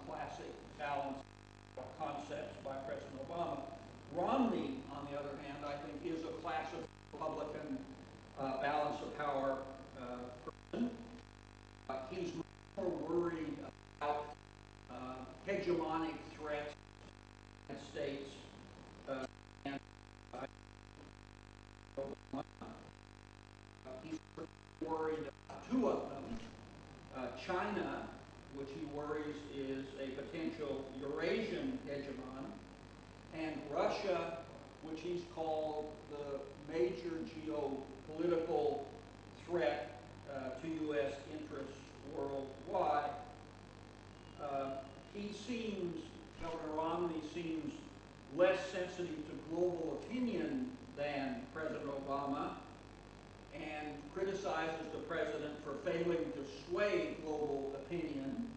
classic balance concepts by President Obama. Romney, on the other hand, I think is a classic Republican balance of power person. He's more worried about hegemonic threats to the United States and he's worried about two of them. China, which he worries is a potential Eurasian hegemon, and Russia, which he's called the major geopolitical threat to U.S. interests worldwide. Governor Romney seems less sensitive to global opinion than President Obama, and criticizes the president for failing to sway global opinion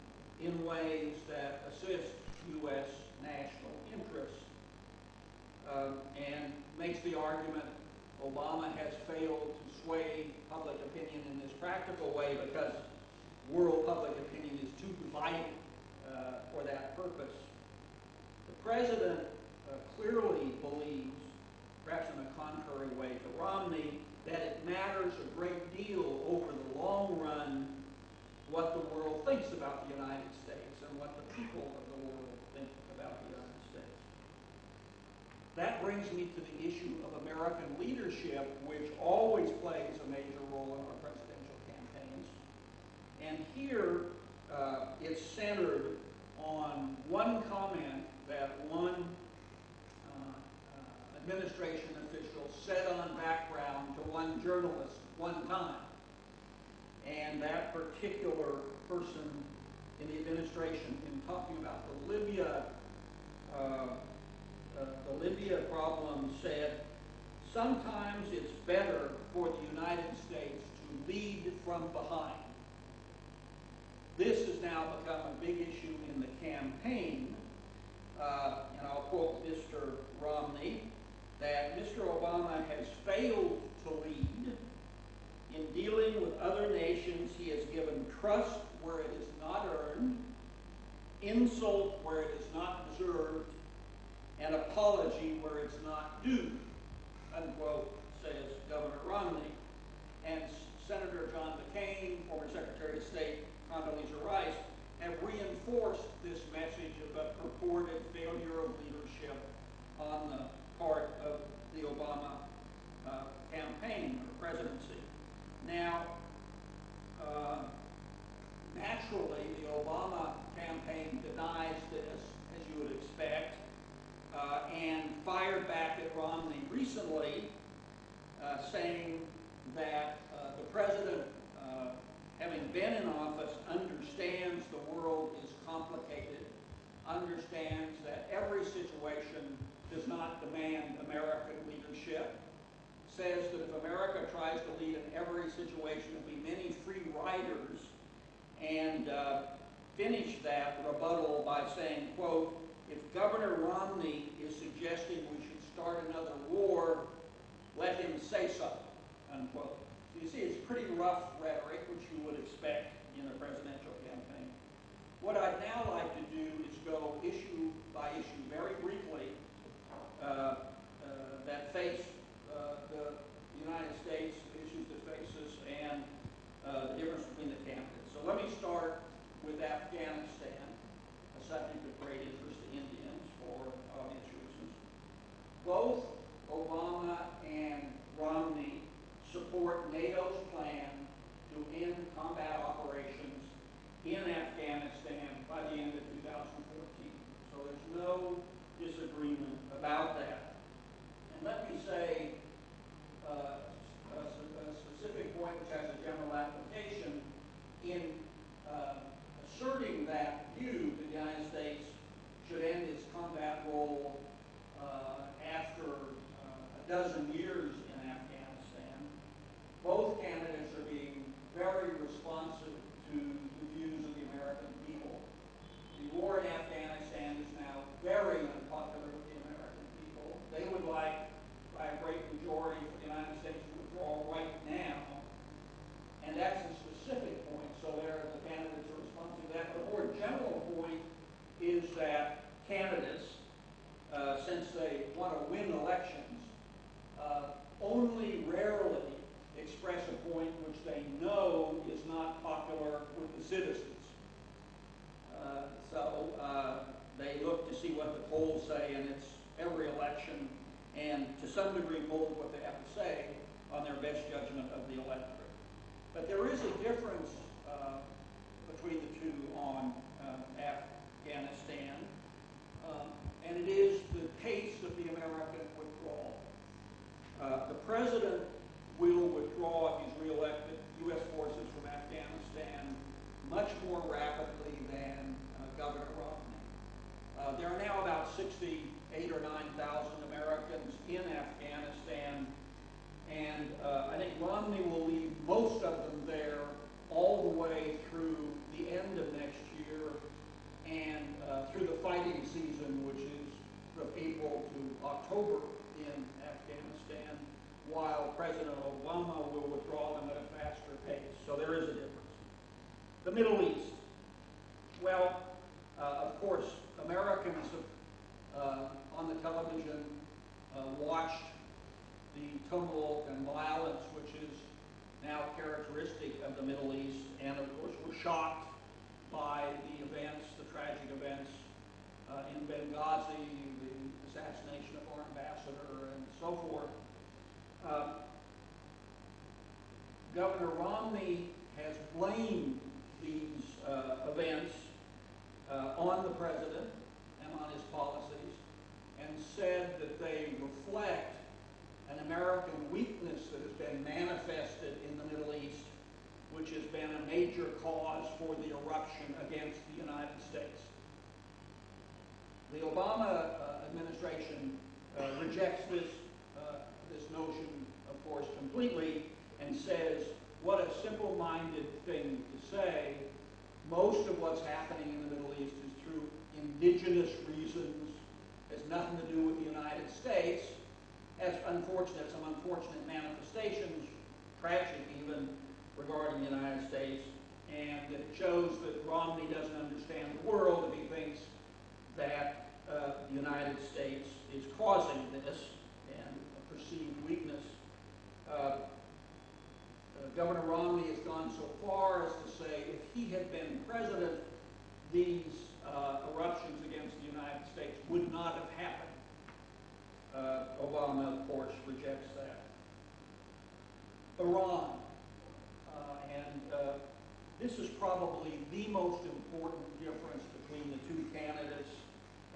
in ways that assist U.S. national interests, and makes the argument Obama has failed to sway public opinion in this practical way because world public opinion is too divided for that purpose. The president clearly believes, perhaps in a contrary way to Romney, that it matters a great deal over the long run what the world thinks about the United States and what the people of the world think about the United States. That brings me to the issue of American leadership, which always plays a major role in our presidential campaigns. And here it's centered on one comment that one administration official said on background to one journalist one time. And that particular person in the administration, in talking about the Libya problem, said, "Sometimes it's better for the United States to lead from behind." This has now become a big issue in the campaign. And I'll quote Mr. Romney, that Mr. Obama has failed to lead. In dealing with other nations, he has given trust where it is not earned, insult where it is not deserved, and apology where it's not due, unquote, says Governor Romney. And Senator John McCain, former Secretary of State Condoleezza Rice, have reinforced this message of a purported failure of leadership on the part of the Obama campaign or presidency. Now, naturally, the Obama campaign denies this, as you would expect, and fired back at Romney recently, saying that the president, having been in office, understands the world is complicated, understands that every situation does not demand American leadership, says that if America tries to lead in every situation, there will be many free riders, and finished that rebuttal by saying, quote, "If Governor Romney is suggesting we should start another war, let him say so," unquote. So you see, it's pretty rough rhetoric, which you would expect in a presidential campaign. What I'd now like to do is go issue by issue very briefly that face the United States, issues that face us, and the difference between the candidates. So let me start with Afghanistan, a subject of great interest to Indians for obvious reasons. Both Obama and Romney support NATO's plan to end combat operations in Afghanistan by the end of 2014. So there's no disagreement about that. And let me say a specific point which has a general application. In asserting that view, the United States should end its combat role after a dozen years in Afghanistan. Both candidates are being very responsive to the views of the American people. The war in Afghanistan is now very unpopular with the American people. They would like, by a great majority, for the United States to withdraw right now. And that's a specific point, so there the candidates are responsive to that. But a more general point candidates, since they want to win elections, only rarely express a point which they know is not popular with the citizens. So they look to see what the polls say, and it's every election, and to some degree mold what they have to say on their best judgment of the electorate. But there is a difference between the two on Afghanistan, and it is the pace of the American withdrawal. The president will withdraw, if he's reelected, U.S. forces from Afghanistan much more rapidly than Governor Romney. There are now about 68 or 9,000 Americans in Afghanistan, and I think Romney will leave most of them there all the way through the end of next year and through the fighting season, which is from April to October in Afghanistan, while President Obama will withdraw them at a faster pace. So there is a difference. The Middle East. Well, of course, Americans have, on the television, watched the tumult and violence which is now characteristic of the Middle East, and of course were shocked by the events, the tragic events in Benghazi, the assassination of our ambassador, and so forth. Governor Romney has blamed these events on the president and on his policies, and said that they reflect an American weakness that has been manifested in the Middle East, which has been a major cause for the eruption against the United States. The Obama administration rejects this notion, of course, completely, and says, what a simple-minded thing to say. Most of what's happening in the Middle East is through indigenous reasons, has nothing to do with the United States, has some unfortunate manifestations, tragic even, regarding the United States, and it shows that Romney doesn't understand the world if he thinks that the United States is causing this and a perceived weakness. Governor Romney has gone so far as to say if he had been president, these eruptions against the United States would not have happened. Obama, of course, rejects that. Iran. This is probably the most important difference between the two candidates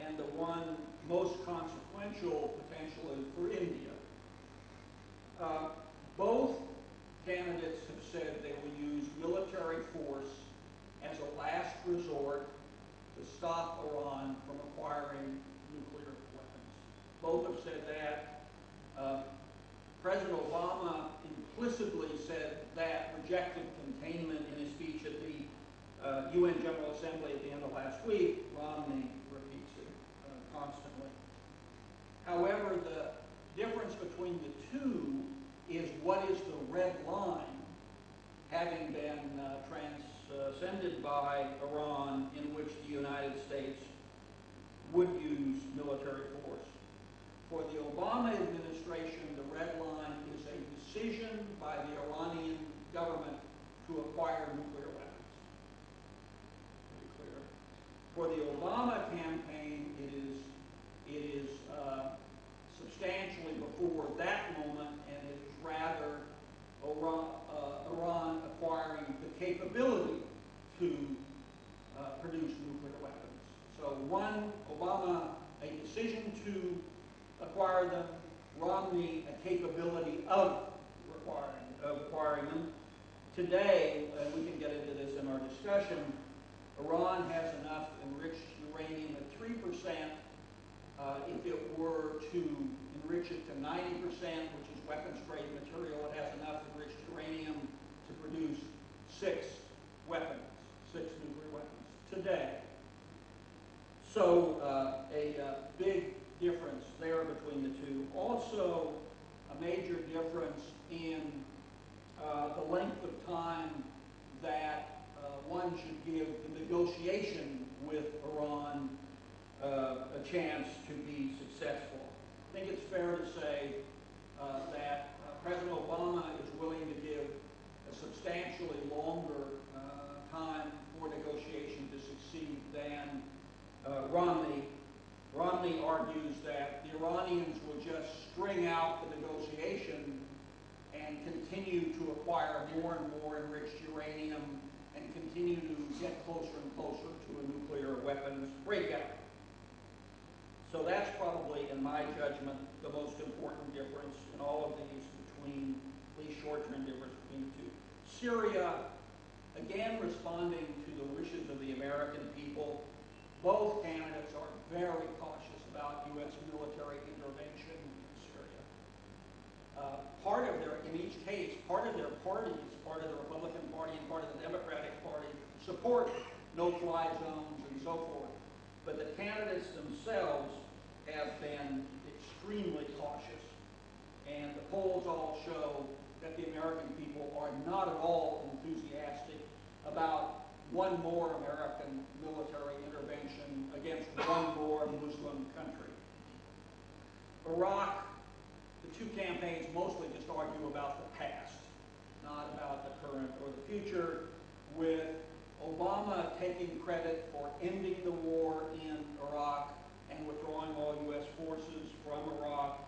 and the one most consequential potentially for India. Both candidates have said they will use military force as a last resort to stop Iran from acquiring nuclear weapons. Both have said that. President Obama implicitly said that, rejected containment in his speech at the UN General Assembly at the end of last week. Romney repeats it constantly. However, the difference between the two is what is the red line, having been transcended by Iran, in which the United States would use military force. For the Obama administration, the red line is a decision by the Iranian government to acquire nuclear weapons. Pretty clear. For the Obama campaign, it is substantially before that moment, and it is rather Iran acquiring the capability to produce nuclear weapons. So one, Obama, a decision to acquire them, Romney, a capability of acquiring them. Today, we can get into this in our discussion, Iran has enough enriched uranium at 3%. If it were to enrich it to 90%, which is weapons-grade material, it has enough enriched uranium to produce 6 nuclear weapons today. So a big difference there between the two. Also, a major difference in the length of time that one should give the negotiation with Iran a chance to be successful. I think it's fair to say that President Obama is willing to give a substantially longer time for negotiation to succeed than Romney. Romney argues that the Iranians will just string out the negotiation and continue to acquire more and more enriched uranium and continue to get closer and closer to a nuclear weapons breakout. So that's probably, in my judgment, the most important difference in all of these between, at least short-term difference between the two. Syria, again responding to the wishes of the American people. Both candidates are very cautious about U.S. military intervention in Syria. In each case, part of their parties, part of the Republican Party and part of the Democratic Party, support no-fly zones and so forth. But the candidates themselves have been extremely cautious. And the polls all show that the American people are not at all enthusiastic about one more American military intervention against one more Muslim country. Iraq, the two campaigns mostly just argue about the past, not about the current or the future, with Obama taking credit for ending the war in Iraq and withdrawing all U.S. forces from Iraq,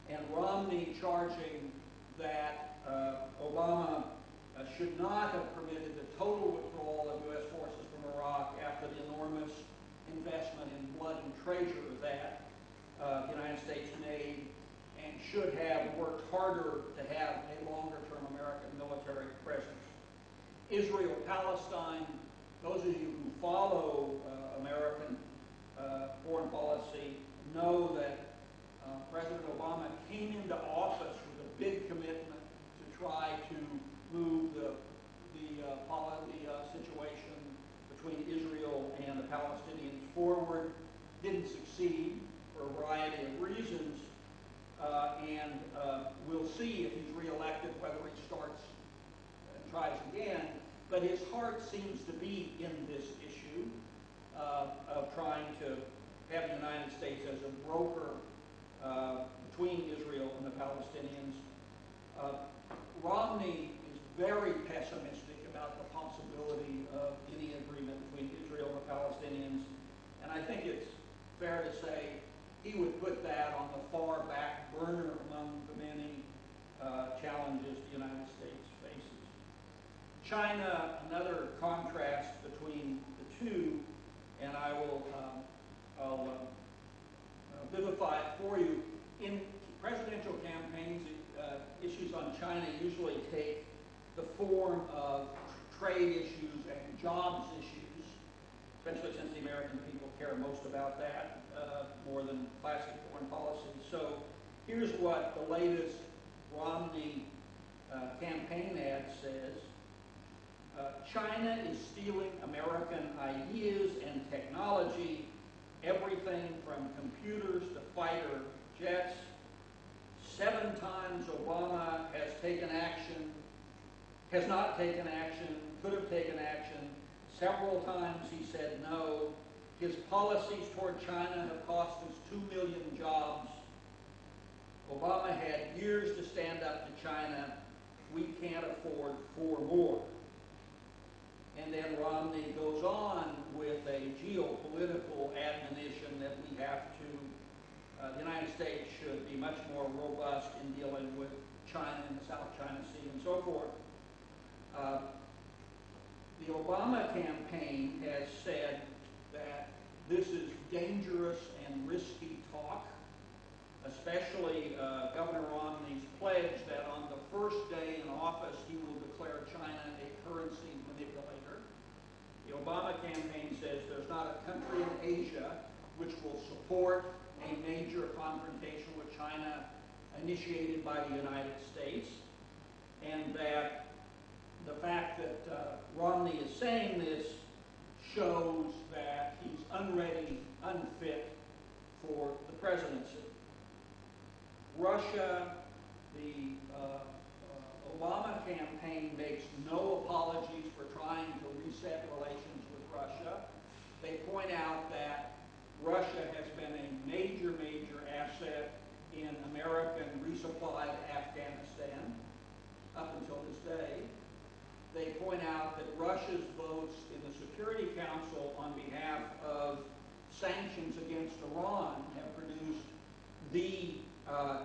and Romney charging that Obama should not have permitted the total withdrawal of U.S. forces from Iraq after the enormous investment in blood and treasure that the United States made, and should have worked harder to have a longer-term American military presence. Israel-Palestine, those of you who follow American foreign policy know that President Obama came into office with a big commitment to try to move the situation between Israel and the Palestinians forward. Didn't succeed for a variety of reasons, and we'll see if he's reelected whether he starts and tries again. But his heart seems to be in this issue of trying to have the United States as a broker between Israel and the Palestinians. Romney is very pessimistic about the possibility of any agreement between Israel and the Palestinians, and I think it's fair to say he would put that on the far back burner among the many challenges the United States faces. China, another contrast between the two, and I'll vivify it for you. In presidential campaigns, issues on China usually take the form of trade issues and jobs issues, especially since the American people care most about that more than classic foreign policy. So here's what the latest Romney campaign ad says. China is stealing American ideas and technology, everything from computers to fighter jets. 7 times Obama has not taken action, could have taken action. Several times he said no. His policies toward China have cost us 2 million jobs. Obama had years to stand up to China. We can't afford 4 more. And then Romney goes on with a geopolitical admonition that we have to, the United States should be much more robust in dealing with China and the South China Sea and so forth. The Obama campaign has said that this is dangerous and risky talk, especially Governor Romney's pledge that on the first day in office he will declare China a currency manipulator. The Obama campaign says there's not a country in Asia which will support a major confrontation with China initiated by the United States, and that the fact that Romney is saying this shows that he's unready, unfit for the presidency. Russia, the Obama campaign makes no apologies for trying to reset relations with Russia. They point out that Russia has been a major, major asset in American resupply to Afghanistan up until this day. They point out that Russia's votes in the Security Council on behalf of sanctions against Iran have produced the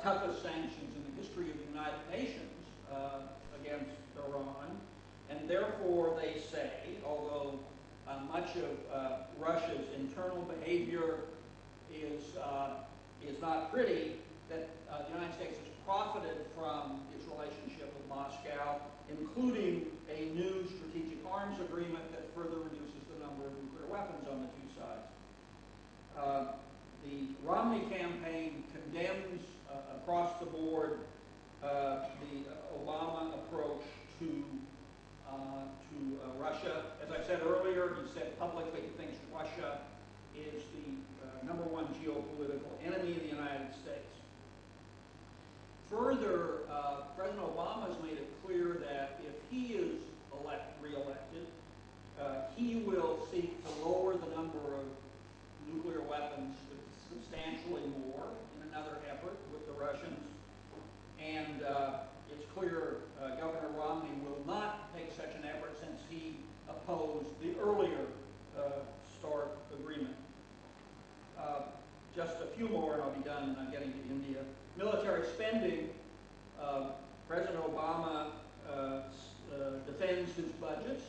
toughest sanctions in the history of the United Nations against Iran. And therefore, they say, although much of Russia's internal behavior is not pretty, that the United States has profited from its relationship with Moscow, including a new strategic arms agreement that further reduces the number of nuclear weapons on the two sides. The Romney campaign condemns across the board the Obama approach to Russia. As I said earlier, he said publicly he thinks Russia is the number one geopolitical enemy of the United States. Further, President Obama has made it clear that if he is re-elected, he will seek to lower the number of nuclear weapons substantially more in another effort with the Russians. And it's clear Governor Romney will not take such an effort since he opposed the earlier START agreement. Just a few more and I'll be done getting to India. Military spending, President Obama defends his budgets,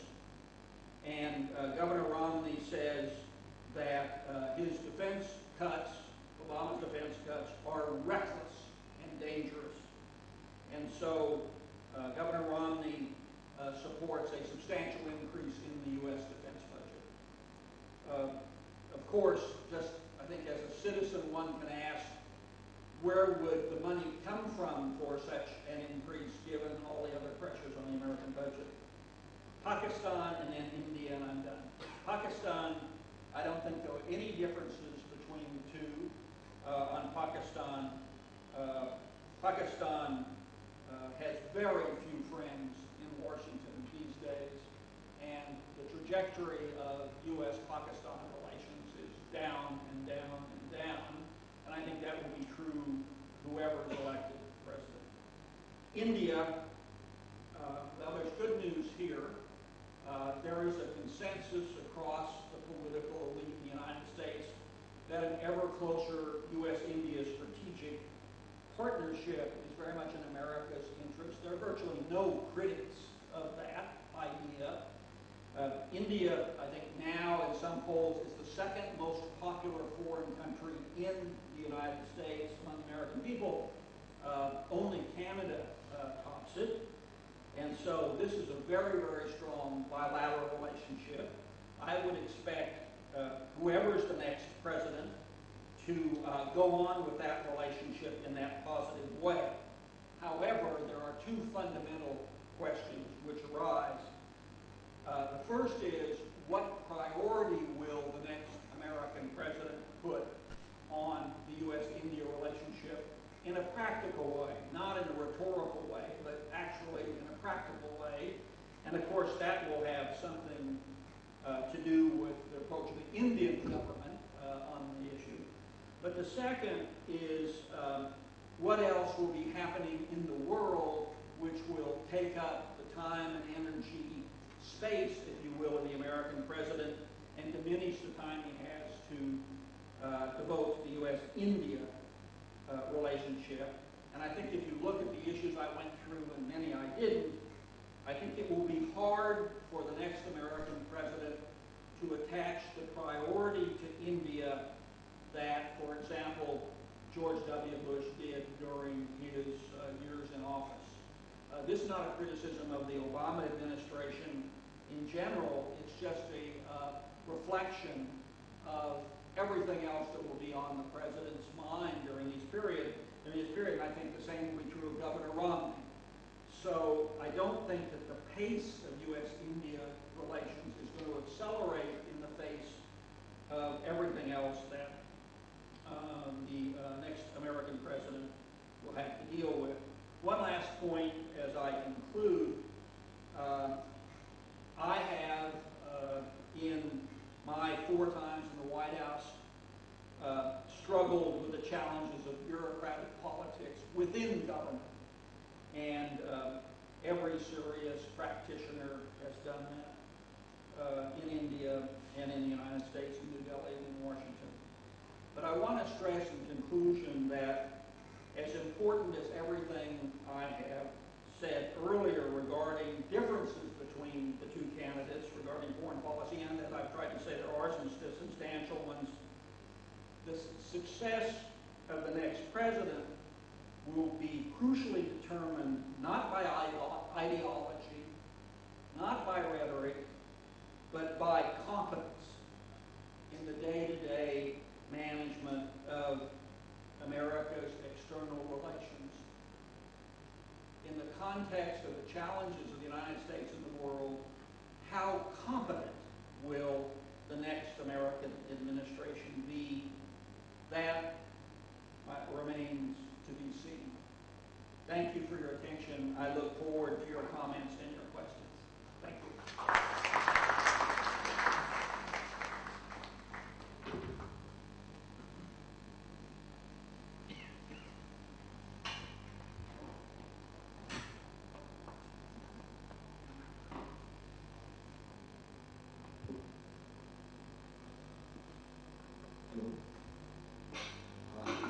and Governor Romney says that his defense cuts, Obama's defense cuts, are reckless and dangerous. And so Governor Romney supports a substantial increase in the U.S. defense budget. Of course, just I think as a citizen one can ask, where would the money come from for such an increase given all the other pressures on the American budget? Pakistan and then India, and I'm done. Pakistan, I don't think there are any differences between the two. On Pakistan, Pakistan has very few friends in Washington these days, and the trajectory of U.S.-Pakistan relations is down and down and down, and I think that will be true whoever is elected president. India, well, there's good news here. There is a consensus across the political elite in the United States that an ever closer U.S.-India strategic partnership is very much in America's interest. There are virtually no critics of that idea. India, I think now in some polls, is the second most popular foreign country in the United States among American people. Only Canada tops it. And so this is a very, very strong bilateral relationship. I would expect whoever is the next president to go on with that relationship in that positive way. However, there are two fundamental questions which arise. The first is, what priority will the next American president put on the U.S.-India relationship in a practical way, not in a rhetorical way, but actually in a practical way? And of course, that will have something to do with the approach of the Indian government on the issue. But the second is what else will be happening in the world which will take up the time and energy, space, if you will, of the American president and diminish the time he has to devote to the U.S.-India relationship. And I think if you look at the issues I went through, and many I didn't, I think it will be hard for the next American president to attach the priority to India that, for example, George W. Bush did during his years in office. This is not a criticism of the Obama administration in general. It's just a reflection of everything else that will be on the president's mind during this period. And I think the same will be true of Governor Romney. So I don't think that the pace of U.S.-India relations is going to accelerate in the face of everything else that the next American president will have to deal with. One last point as I conclude. I have, in my 4 times in the White House, struggled with the challenges of bureaucratic politics within government. And every serious practitioner has done that in India and in the United States, in New Delhi and in Washington. But I want to stress in conclusion that as important as everything I have said earlier regarding differences between the two candidates regarding foreign policy, and as I've tried to say, there are some substantial ones, the success of the next president will be crucially determined not by ideology, not by rhetoric, but by competence in the day-to-day management of America's external relations. In the context of the challenges of the United States and the world, how competent will the next American administration be? That remains to be seen. Thank you for your attention. I look forward to your comments and your questions. Thank you.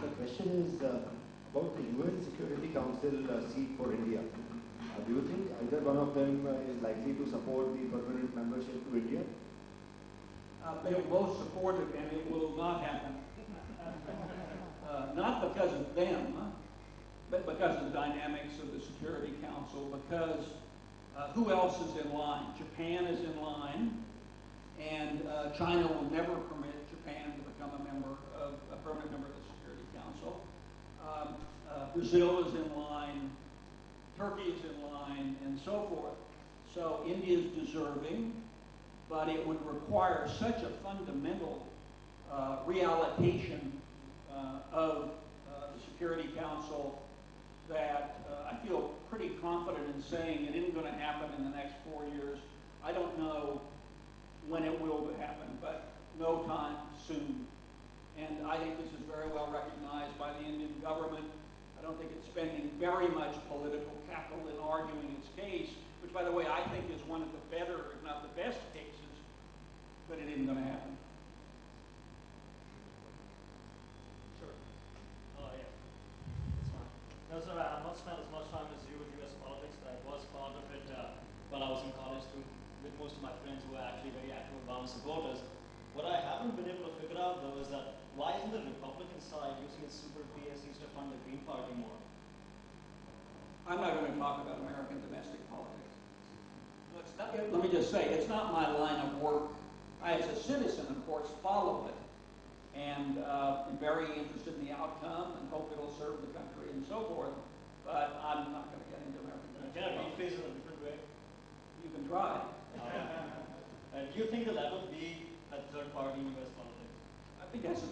The question is about the UN Security Council seat for India. Do you think either one of them is likely to support the permanent membership to India? They will both support it, and it will not happen. Not because of them, but because of the dynamics of the Security Council, because who else is in line? Japan is in line, and China will never permit Japan to become a permanent member of the Security Council. Brazil is in line, Turkey is in line, and so forth. So India is deserving, but it would require such a fundamental reallocation of the Security Council that I feel pretty confident in saying it isn't going to happen in the next 4 years. I don't know when it will happen, but no time soon. And I think this is very well recognized by the Indian government. I don't think it's spending very much political capital in arguing its case, which, by the way, I think is one of the better, if not the best cases, but it isn't going to happen. Sure. Yeah. It's fine. No, sir, I have not spent as much time as you with U.S. politics, but I was part of it while I was in college too, with most of my friends who are actually very active Obama supporters. What I haven't been able to figure out, though, is that why isn't the Republican side using its super PSUs to fund the Green Party more? I'm not going to talk about American domestic politics. Let me just say, it's not my line of work. I, as a citizen, of course, follow it, and am very interested in the outcome and hope it'll serve the country and so forth, but I'm not going to get into American domestic Can I politics. rephrase it in a different way? You can try. Do you think there'll ever be a third party in U.S. politics? I think that's,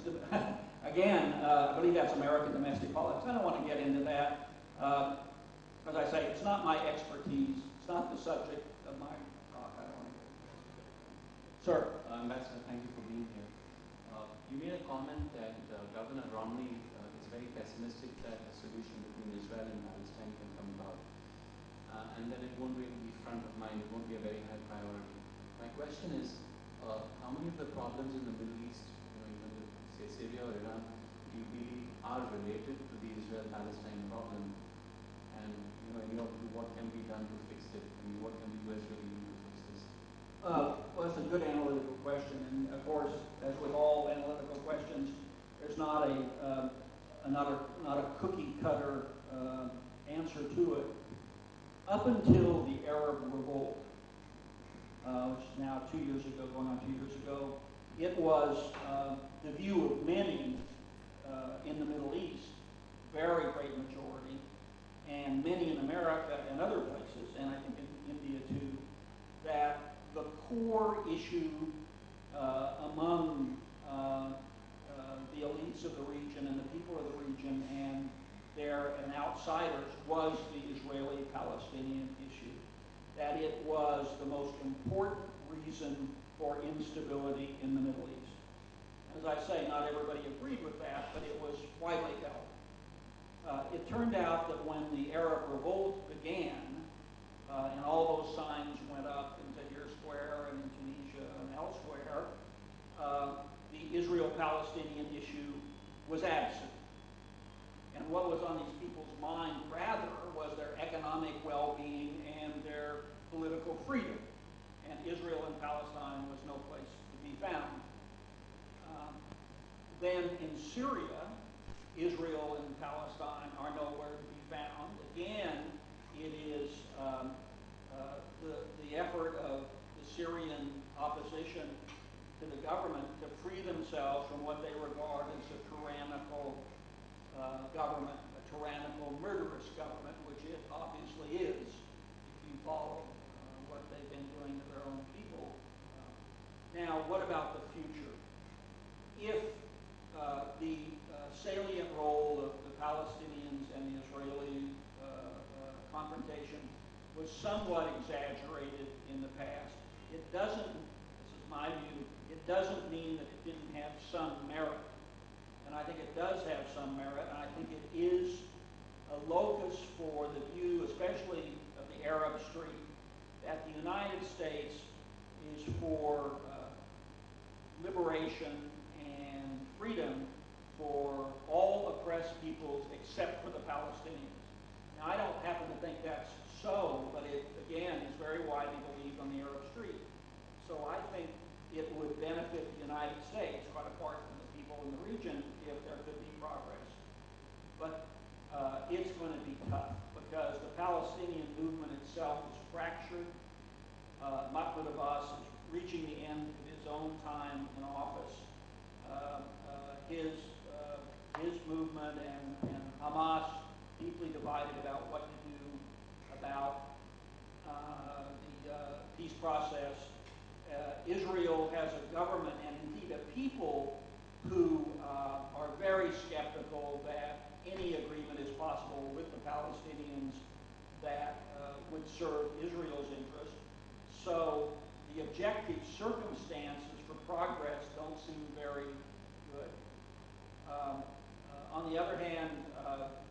again, I believe that's American domestic politics. I don't want to get into that. As I say, it's not my expertise. It's not the subject of my talk. I don't want to get into it. Sir. Ambassador, thank you for being here. You made a comment that Governor Romney is very pessimistic that a solution between Israel and Palestine can come about, and that it won't really be front of mind, it won't be a very high priority. My question is, how many of the problems in the Middle East, even with, say, Syria or Iran, do you believe are related to the Israel-Palestine problem? And, in your view, what can be done to fix it? I mean, what can the U.S. really do to fix this? Well, that's a good analytical question, and of course, as with all analytical questions, there's not a cookie cutter answer to it. Up until the Arab Revolt, which is now 2 years ago, going on 2 years ago, it was the view of many in the Middle East, very great majority, and many in America and other places, and I think in India too, that the core issue among the elites of the region and the people of the region and outsiders was the Israeli-Palestinian issue. That it was the most important reason for instability in the Middle East. As I say, not everybody agreed with that, but it was widely held. It turned out that when the Arab revolt began, and all those signs went up in Tahrir Square and in Tunisia and elsewhere, the Israel-Palestinian issue was absent. And what was on these people's mind, rather, was their economic well-being and their political freedom. And Israel and Palestine was no place to be found. Then in Syria, Israel and Palestine are nowhere to be found. Again, it is the effort of the Syrian opposition to the government to free themselves from what they regard as a tyrannical government, a tyrannical, murderous government, which it obviously is, if you follow what they've been doing to their own people. Now, what about the future? If the salient role of the Palestinians and the Israeli confrontation was somewhat exaggerated in the past, it doesn't, this is my view, it doesn't mean that it didn't have some merit. And I think it does have some merit, and I think it is a locus for the view, especially of the Arab Street, that the United States is for liberation and freedom for all oppressed peoples except for the Palestinians. Now, I don't happen to think that's so, but it, again, is very widely believed on the Arab Street. So I think it would benefit the United States, quite apart from the people in the region, if there could be progress. But it's going to be tough, because the Palestinian movement itself is fractured. Mahmoud Abbas is reaching the end of his own time in office. His movement and Hamas deeply divided about what to do about the peace process. Israel has a government and indeed a people who are very skeptical that any agreement is possible with the Palestinians that would serve Israel's interest. So the objective circumstances for progress don't seem very good. On the other hand,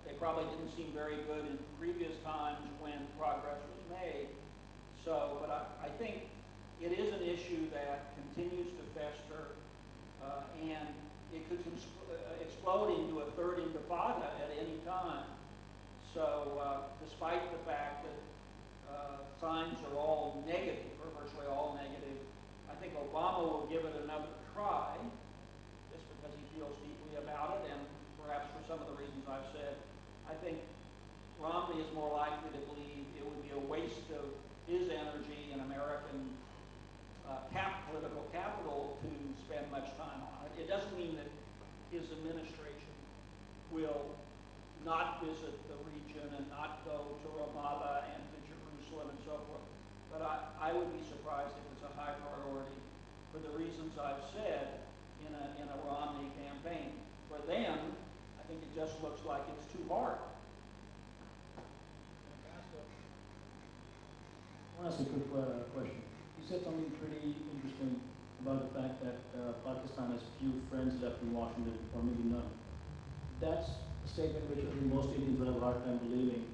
they probably didn't seem very good in previous times when progress was made. So, but I think it is an issue that continues to fester, and it could explode into a third intifada at any time. So, despite the fact that signs are all negative, or virtually all negative, I think Obama will give it another try, just because he feels deeply about it, and perhaps for some of the reasons I've said. I think Romney is more likely to believe it would be a waste of his energy and American political capital to spend much time on it. It doesn't mean that his administration will not visit the region and not go to Ramallah and to Jerusalem and so forth. But I would be surprised if it's a high priority for the reasons I've said in a Romney campaign. For them, I think it just looks like it's too hard. I want to ask a quick question. You said something pretty interesting about the fact that Pakistan has few friends left in Washington, or maybe none. That's a statement which I think most Indians will have a hard time believing.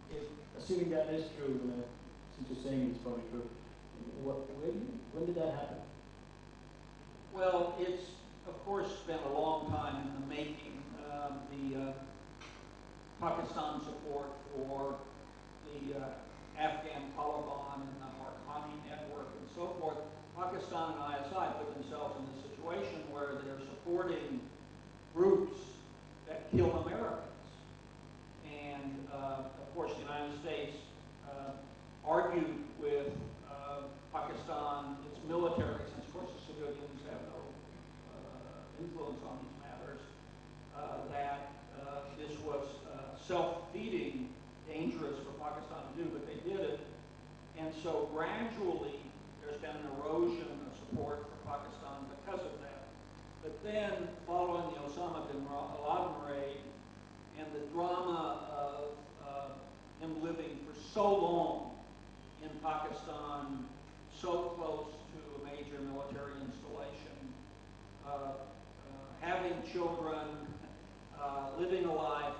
If, assuming that is true, since you're saying it's probably true, when did that happen? Well, it's, of course, been a long time in the making. The Pakistan support for the Afghan Taliban and the Haqqani network and so forth, Pakistan and ISI put themselves in this situation where they're supporting groups that kill Americans. And, of course, the United States argued with Pakistan, its military, since, of course, the civilians have no influence on these matters, that this was self-defeating, dangerous for Pakistan to do, but they did it. And so gradually there's been an erosion of support for Pakistan because of that. But then, following the Osama bin Laden raid and the drama of him living for so long in Pakistan, so close to a major military installation, having children, living a life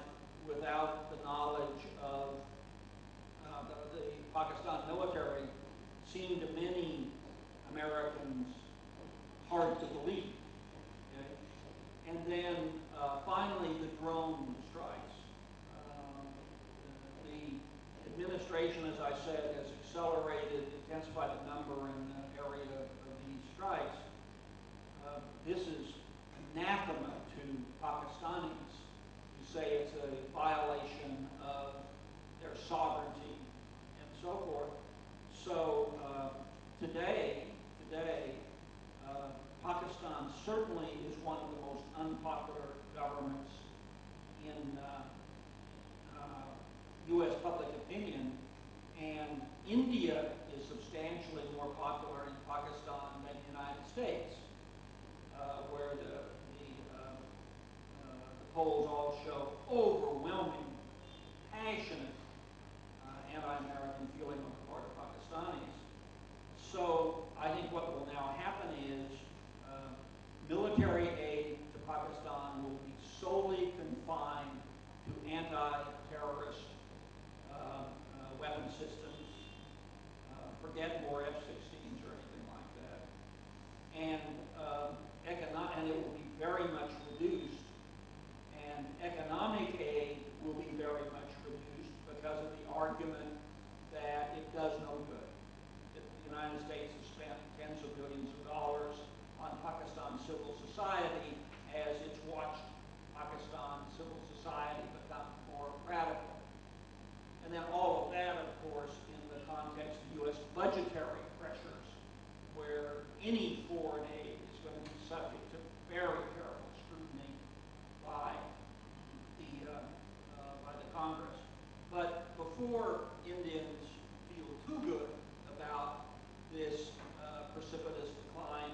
without the knowledge of the Pakistan military seemed to many Americans hard to believe. Okay? And then finally the drone strikes. The administration, as I said, has accelerated, intensified the number and area of these strikes. This is anathema to Pakistanis to say it's a violation of their sovereignty and so forth. So today, Pakistan certainly is one of the most unpopular governments in U.S. public opinion, and India is substantially more popular in Pakistan than the United States, where the polls all show overwhelming, passionate anti-American feeling on the part of Pakistanis. So I think what will now happen is military aid to Pakistan will be solely confined to anti-terrorist weapon systems. Forget more F-16s or anything like that. And it will be very much reduced. And economic aid will be very much reduced because of the argument that it does no good. That the United States has spent tens of billions of dollars on Pakistan civil society as it's watched Pakistan civil society become more radical. And then all of that, of course, in the context of U.S. budgetary pressures, where any foreign aid is going to be subject to very careful scrutiny by the Congress. But before Indians feel too good about this precipitous decline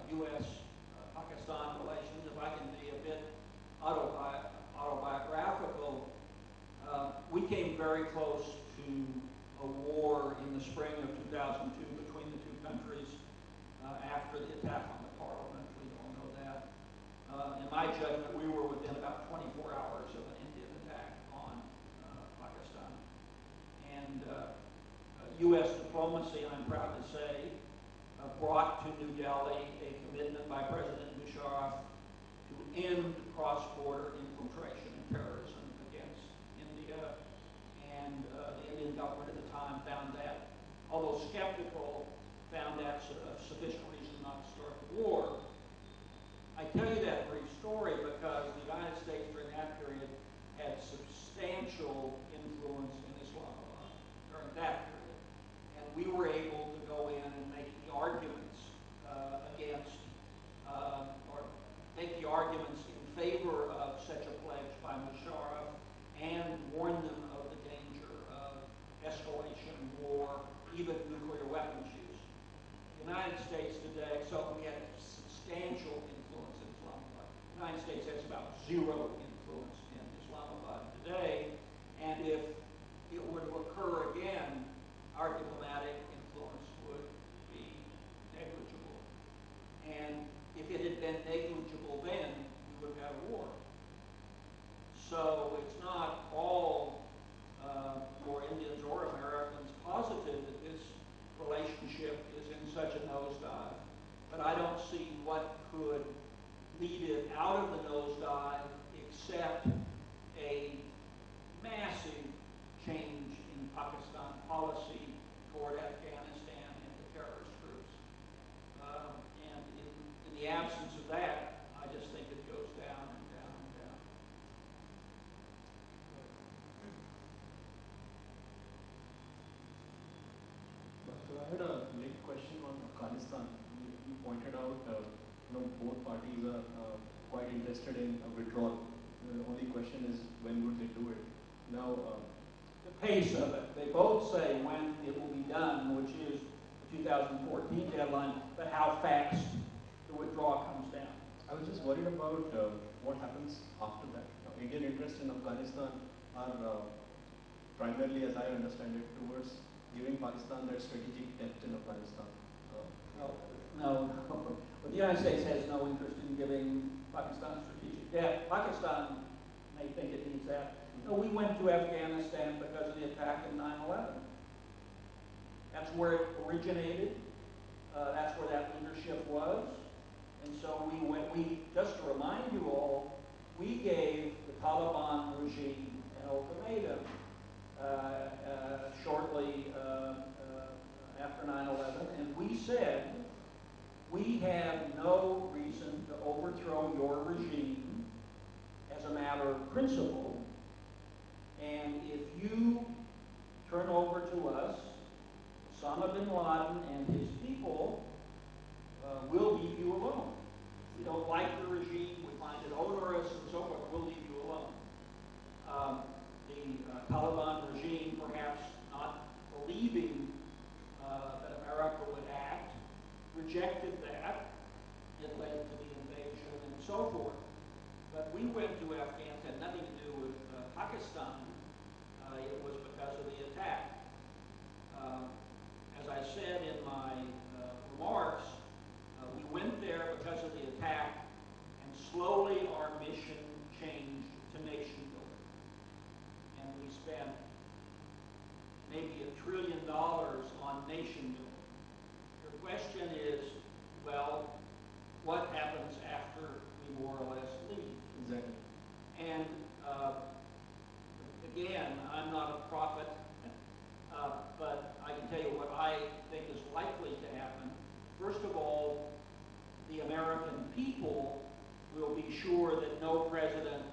in U.S.-Pakistan relations, if I can be a bit autobiographical, we came very close to a war in the spring of 2002 between the two countries after the attack on the parliament. We all know that. In my judgment, we were within about 24 hours of an Indian attack on Pakistan. And U.S. diplomacy, I'm proud to say, brought to New Delhi a commitment by President Musharraf to end cross-border infiltration and terrorism against India. And the Indian government at the time found that, although skeptical, found that a sufficient reason not to start the war. I tell you that brief story because the United States during that period had substantial influence in Islamabad during that period. And we were able to go in and make the arguments against, or make the arguments in favor of such a pledge by Musharraf and warn them of the danger of escalation, war, even nuclear weapons use. The United States today, so we had substantial influence in Islamabad. The United States has about zero influence in Islamabad today, and if it were to occur again, our diplomatic influence would be negligible. And if it had been negligible then, we would have had a war. So it's not all for Indians or Americans positive that this relationship is in such a nosedive. But I don't see what could lead it out of the nosedive except a massive change in Pakistan policy toward Afghanistan and the terrorist groups. And in the absence of that, I just think it goes down and down and down. So I had a linked question on Afghanistan. You pointed out, both parties are quite interested in a withdrawal. The only question is when would they do it? Now, The pace of it, they both say when it will be done, which is the 2014 deadline, but how fast the withdrawal comes down. I was just worried about what happens after that. Indian interests in Afghanistan are primarily, as I understand it, towards giving Pakistan that strategic depth in Afghanistan. Well, No, but the United States has no interest in giving Pakistan strategic debt. Pakistan may think it needs that. No, we went to Afghanistan because of the attack in 9/11. That's where it originated. That's where that leadership was. And so we just to remind you all, we gave the Taliban regime an ultimatum shortly after 9/11, and we said, we have no reason to overthrow your regime as a matter of principle, and if you turn over to us Osama bin Laden and his people, we'll leave you alone. We don't like the regime, we find it onerous and so forth, we'll leave you alone. The Taliban regime, perhaps not believing that America would act, rejected that. It led to the invasion and so forth. But we went to Afghanistan, had nothing to do with Pakistan. It was because of the attack. As I said in my remarks, we went there because of the attack, and slowly our mission changed to nation building. And we spent maybe $1 trillion on nation building. Your question is, well, what happens after we more or less leave? Exactly. And again, I'm not a prophet, but I can tell you what I think is likely to happen. First of all, the American people will be sure that no president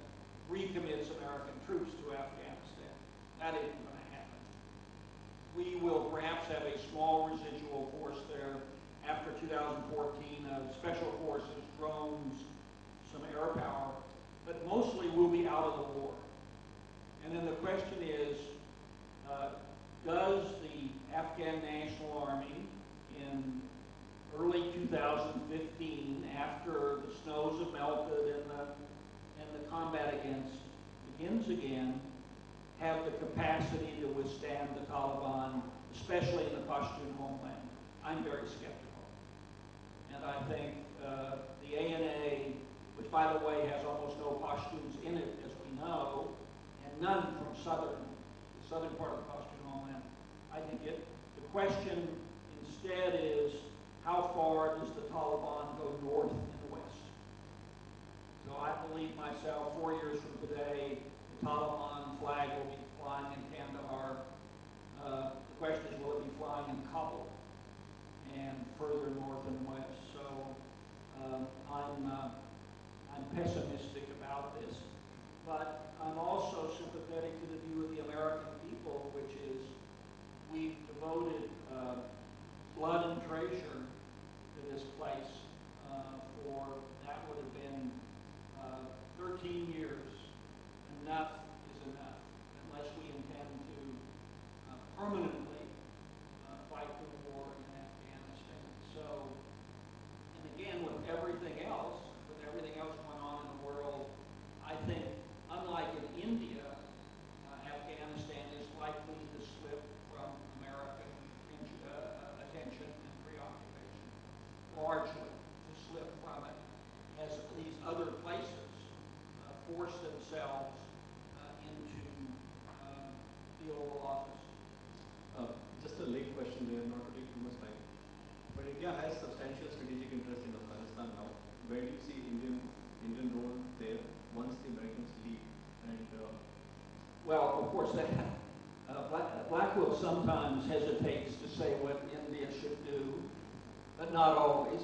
recommits American troops to Afghanistan. That isn't going to happen. We will perhaps have a small residual force there after 2014 of special forces, drones, some air power, but mostly we'll be out of the war. And then the question is, does the Afghan National Army in early 2015, after the snows have melted and the combat begins again, have the capacity to withstand the Taliban, especially in the Pashtun homeland? I'm very skeptical. And I think the ANA, which by the way has almost no Pashtuns in it, as we know, and none from the southern part of the Pashtun homeland, I think the question instead is, how far does the Taliban go north and west? So I believe myself, 4 years from today, the Taliban flag will be flying in Kandahar. The question is, will it be flying in Kabul and further north and west? So I'm pessimistic about this, but I'm also sympathetic to the view of the American people, which is we've devoted blood and treasure to this place for, that would have been 13 years. Enough is enough, unless we intend to permanently fight the war in Afghanistan. So, and again, with everything else going on in the world, I think, unlike in India, Afghanistan is likely to slip from American attention and preoccupation, largely to slip from it, as these other places force themselves into the Oval Office. Just a late question there, not to take too much time. But India has substantial strategic interest in Afghanistan now. Where do you see Indian role there once the Americans leave? And well, of course, Blackwell sometimes hesitates to say what India should do, but not always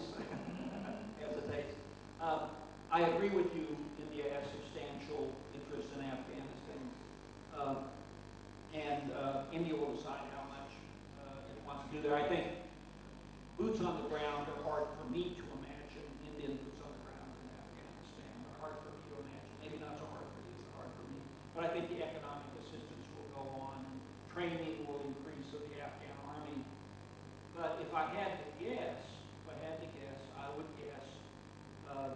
hesitates. I agree with you. India has substantial interest in Afghanistan, and India will decide how much it wants to do there. I think boots on the ground are hard for me to imagine. Indian boots on the ground in Afghanistan are hard for me to imagine. Maybe not so hard for you, but hard for me. But I think the economic assistance will go on, and training will increase of the Afghan army. But if I had to guess, I would guess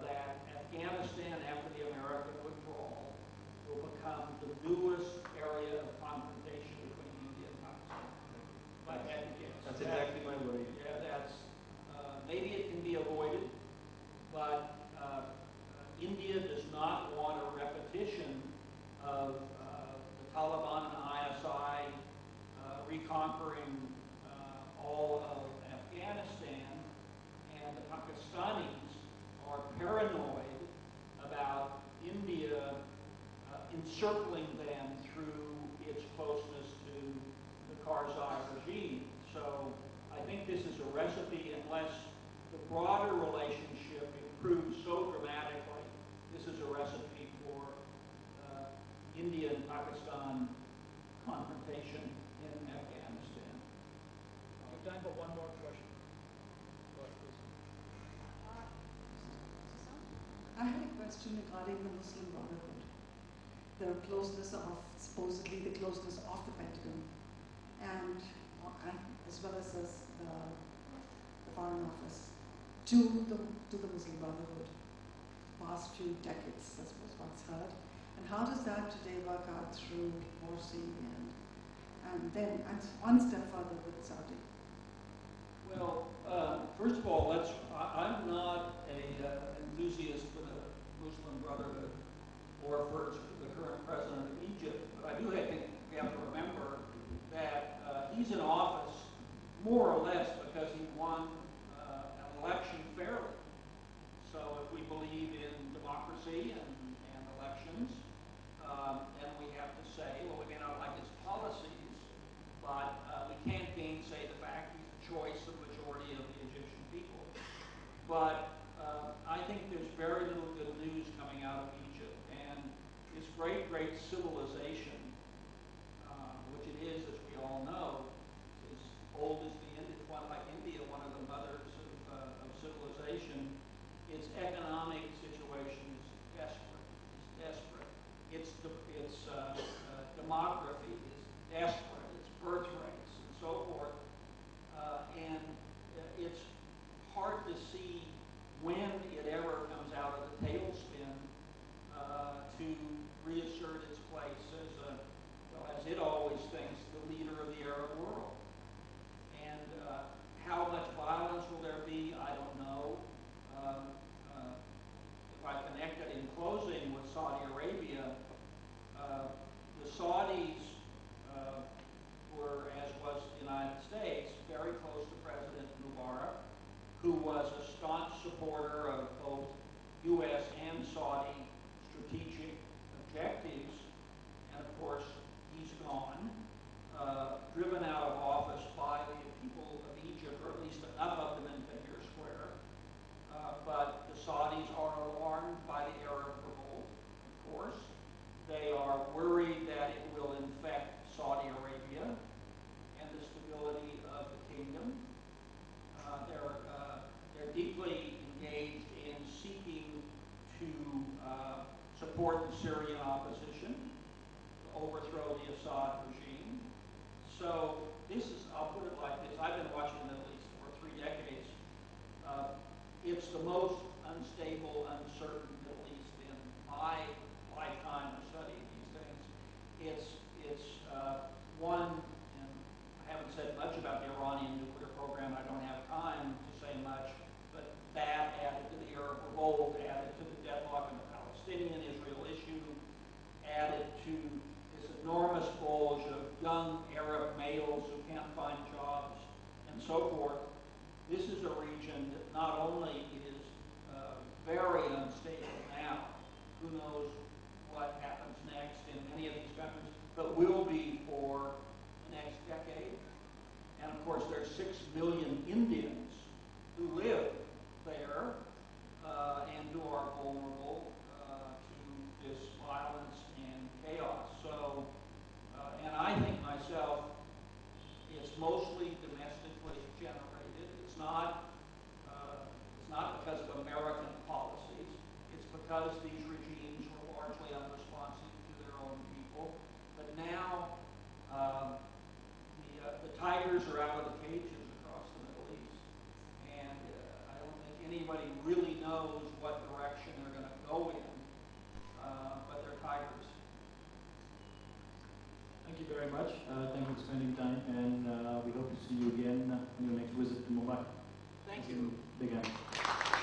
that Afghanistan, after the American withdrawal, will become the newest area of confrontation between India and Pakistan. If I had to guess. That's exactly my worry. Yeah, that's maybe it can be avoided, but India does not want a repetition of the Taliban and ISI reconquering all of Afghanistan, and the Pakistanis are paranoid about India encircling them through its closeness to the Karzai regime. So I think this is a recipe, unless the broader relationship improves so dramatically, this is a recipe for India and Pakistan confrontation in Afghanistan. We have time for one more question. Go ahead, please. I had a question regarding the Muslim Brotherhood. The closeness of, supposedly the closeness of the Pentagon, and as well as the Foreign Office to the Muslim Brotherhood. Past few decades, I suppose, what's heard. And how does that today work out through Morsi and then one step further with Saudi? Well, first of all, I'm not an enthusiast for the Muslim Brotherhood or for the current president of Egypt, but I do think we have to remember that he's in office more or less because he won an election fairly. So if we believe in democracy and elections, then we have to say, well, we may not like his policies, but we can't gainsay the fact he's the choice of the majority of the Egyptian people. But I think there's very little good news coming out of Egypt, and this great civilization, which it is, as we all know, is old as the Indian, one like India, one of the mothers of civilization. Its economic situation is desperate. Its demography is desperate. Its birth rates and so forth, and it's hard to see when it ever comes out of the tailspin to reassert its place as it always thinks, the leader of the Arab world. And how much violence will there be? I don't know. If I connect it in closing with Saudi Arabia, the Saudis were, as was the United States, very close to President Mubarak, who was a staunch supporter of both U.S. and Saudi strategic objectives. And of course, he's gone, driven out of office by the people of Egypt, or at least enough of them in Tahrir Square. But the Saudis are alarmed by the Arab revolt, of course. They are worried that it will infect Saudi Arabia and the stability of the kingdom. They're deeply engaged in seeking to support the Syrian opposition, to overthrow the Assad regime. So this is, I'll put it like this, I've been watching the Middle East for 3 decades. It's the most unstable, uncertain Middle East in my lifetime of studying these things. It's one, and I haven't said much about the Iranian nuclear program. I don't have time to say much, but that added to the Arab revolt, added to the deadlock in the Palestinian-Israel issue, added to this enormous bulge of young Arab males who can't find jobs, and so forth. This is a region that not only is very unstable now, who knows what happens next in many of these countries, but will be for the next decade. And of course, there's 6 million Indians who live there and who are vulnerable to this violence and chaos. So, and I think myself, it's mostly domestically generated. It's not because of American policies. It's because these regimes were largely unresponsive to their own people. But now the tigers are out of the cages across the Middle East, and I don't think anybody really knows what direction they're going to go in. But they're tigers. Thank you very much. Thank you for spending time, and we hope to see you again on your next visit to Mumbai. Thank you. Big hand.